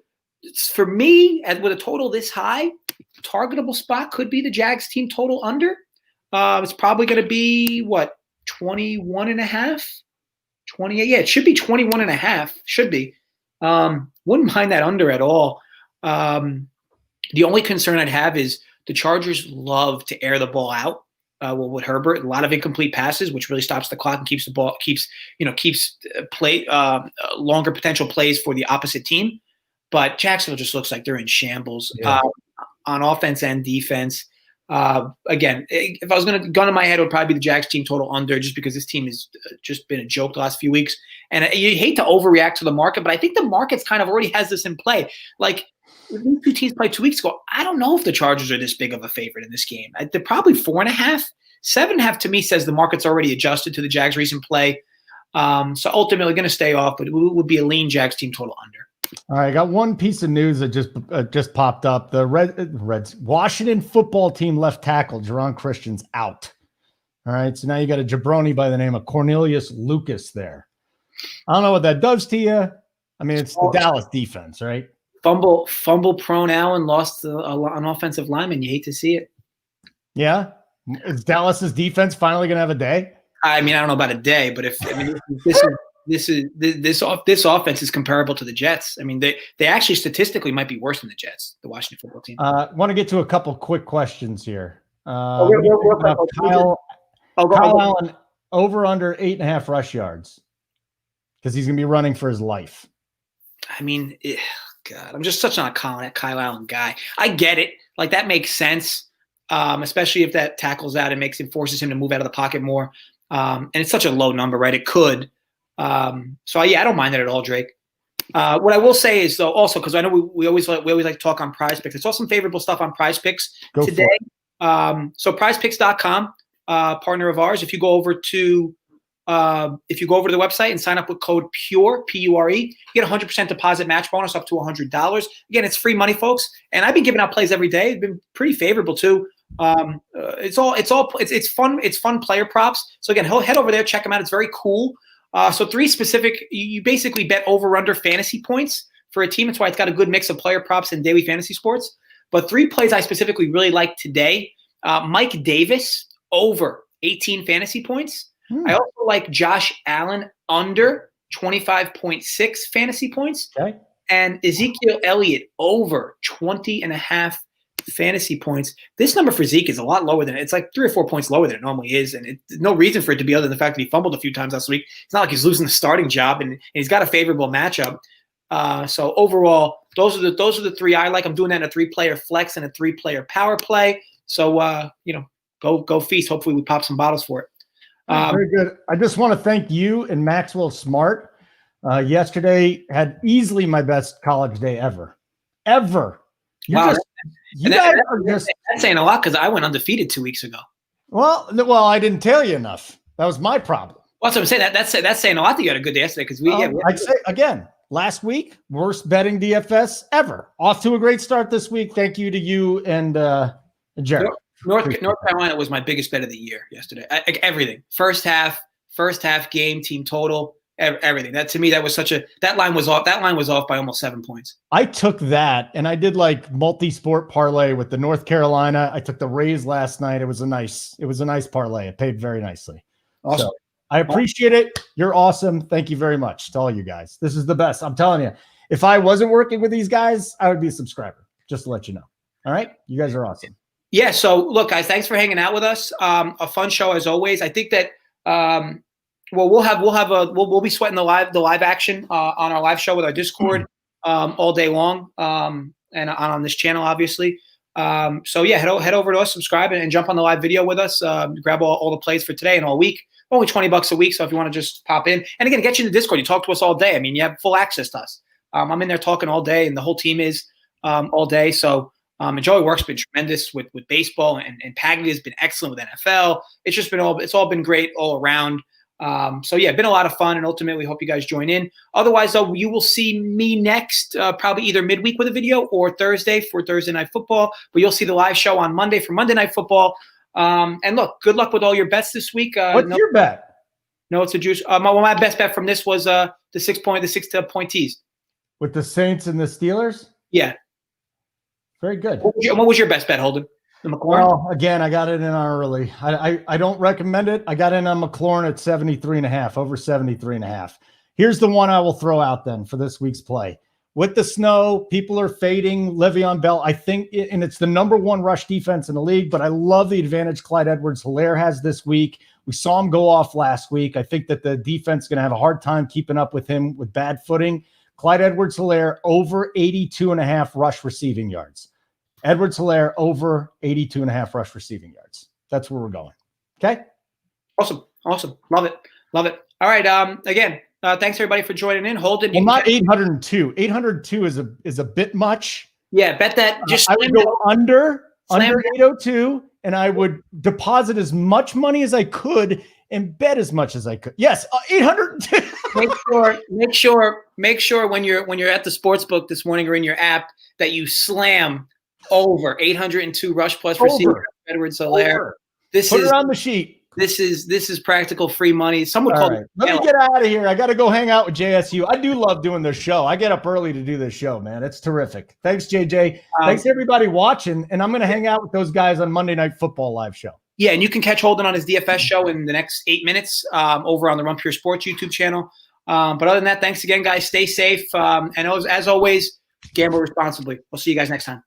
for me, with a total this high, targetable spot could be the Jags team total under. It's probably going to be, 21.5? 28? Yeah, it should be 21.5. Should be. Wouldn't mind that under at all. The only concern I'd have is the Chargers love to air the ball out with Herbert. A lot of incomplete passes, which really stops the clock and keeps the ball, keeps longer potential plays for the opposite team. But Jacksonville just looks like they're in shambles. Yeah. On offense and defense. Again, if I was going to gun in my head, it would probably be the Jags team total under, just because this team has just been a joke the last few weeks. And you hate to overreact to the market, but I think the market's kind of already has this in play. Like, these two teams played 2 weeks ago. I don't know if the Chargers are this big of a favorite in this game. They're probably 4.5. 7.5 to me says the market's already adjusted to the Jags' recent play. So ultimately going to stay off, but it would be a lean Jags team total under. All right, I got one piece of news that just popped up. The Reds Washington football team left tackle Jerron Christian's out. All right, so now you got a jabroni by the name of Cornelius Lucas there. I don't know what that does to you. I mean, it's the Dallas defense, right? Fumble prone Allen lost an offensive lineman. You hate to see it. Yeah, is Dallas's defense finally going to have a day? I mean, I don't know about a day, but this offense is comparable to the Jets. I mean, they actually statistically might be worse than the Jets, the Washington football team. Want to get to a couple quick questions here. Kyle Allen over under 8.5 rush yards because he's going to be running for his life. I mean, God, I'm just such not a Kyle Allen guy. I get it. Like, that makes sense, especially if that tackles out and forces him to move out of the pocket more. And it's such a low number, right? It could. So yeah, I don't mind that at all, Drake. What I will say is, though, also, because I know we always like to talk on PrizePicks. I saw some favorable stuff on PrizePicks today. So PrizePicks.com, partner of ours. If you go over to the website and sign up with code PURE, PURE, you get 100% deposit match bonus up to $100. Again, it's free money, folks. And I've been giving out plays every day. It's been pretty favorable too. It's fun. It's fun player props. So again, head over there, check them out. It's very cool. So 3 specific, you basically bet over under fantasy points for a team. That's why it's got a good mix of player props and daily fantasy sports. But 3 plays I specifically really like today. Mike Davis over 18 fantasy points. I also like Josh Allen under 25.6 fantasy points. Okay. And Ezekiel Elliott over 20.5 fantasy points. This number for Zeke is a lot lower than it's like 3 or 4 points lower than it normally is, and no reason for it to be other than the fact that he fumbled a few times last week. It's not like he's losing the starting job, and he's got a favorable matchup. So overall, those are the 3 I like. I'm doing that in a 3-player flex and a 3-player power play. So go feast. Hopefully we pop some bottles for it. Very good. I just want to thank you and Maxwell Smart. Yesterday had easily my best college day ever. Wow. That's saying a lot because I went undefeated 2 weeks ago. Well, I didn't tell you enough. That was my problem. Well, that's what I'm saying. That's saying a lot that you had a good day yesterday because I'd say again, last week, worst betting DFS ever. Off to a great start this week. Thank you to you and Jared. North Carolina was my biggest bet of the year yesterday. Everything. First half game, team total, everything. That to me, that line was off. That line was off by almost 7 points. I took that and I did like multi-sport parlay with the North Carolina. I took the Rays last night. It was a nice parlay. It paid very nicely. Awesome. So, I appreciate it. You're awesome. Thank you very much to all you guys. This is the best. I'm telling you, if I wasn't working with these guys, I would be a subscriber, just to let you know. All right. You guys are awesome. Yeah. So look, guys, thanks for hanging out with us. A fun show as always. I think that, we'll be sweating the live action on our live show with our Discord all day long and on this channel, obviously. So yeah, head over to us, subscribe, and jump on the live video with us. Grab all the plays for today and all week. Only $20 a week, so if you want to just pop in, and again, get you in the Discord. You talk to us all day. I mean, you have full access to us. I'm in there talking all day, and the whole team is all day. So Joey Work's been tremendous with baseball, and Pagny has been excellent with NFL. It's just been all been great all around. So yeah, been a lot of fun, and ultimately hope you guys join in. Otherwise, though, you will see me next, probably either midweek with a video or Thursday for Thursday Night Football. But you'll see the live show on Monday for Monday Night Football. And look, good luck with all your bets this week. What's your bet? No, it's a juice. My best bet from this was the 6 point tees with the Saints and the Steelers. Yeah, very good. What was your best bet, Holden? The McLaurin? Well, again, I got it in early. I don't recommend it. I got in on McLaurin at 73.5, over 73.5. Here's the one I will throw out then for this week's play. With the snow, people are fading Le'Veon Bell. I think, and it's the number 1 rush defense in the league, but I love the advantage Clyde Edwards-Helaire has this week. We saw him go off last week. I think that the defense is going to have a hard time keeping up with him with bad footing. Clyde Edwards-Helaire over 82.5 rush receiving yards. Edwards-Helaire over 82.5 rush receiving yards. That's where we're going. Okay? Awesome. Love it. All right. Again, thanks everybody for joining in. Holden. Well, not 802. 802 is a bit much. Yeah, bet that. Just I would go under 802 and I would deposit as much money as I could and bet as much as I could. Yes, 800. Make sure when you're at the sports book this morning or in your app that you slam over 802 rush plus receiver Edwards-Helaire. Put it on the sheet. This is practical free money. Someone called right. Let me get out of here. I got to go hang out with JSU. I do love doing this show. I get up early to do this show, man. It's terrific. Thanks, JJ. Thanks to everybody watching. And I'm going to hang out with those guys on Monday Night Football live show. Yeah, and you can catch Holden on his DFS show in the next 8 minutes over on the Run Pure Sports YouTube channel. But other than that, thanks again, guys. Stay safe. And as always, gamble responsibly. We'll see you guys next time.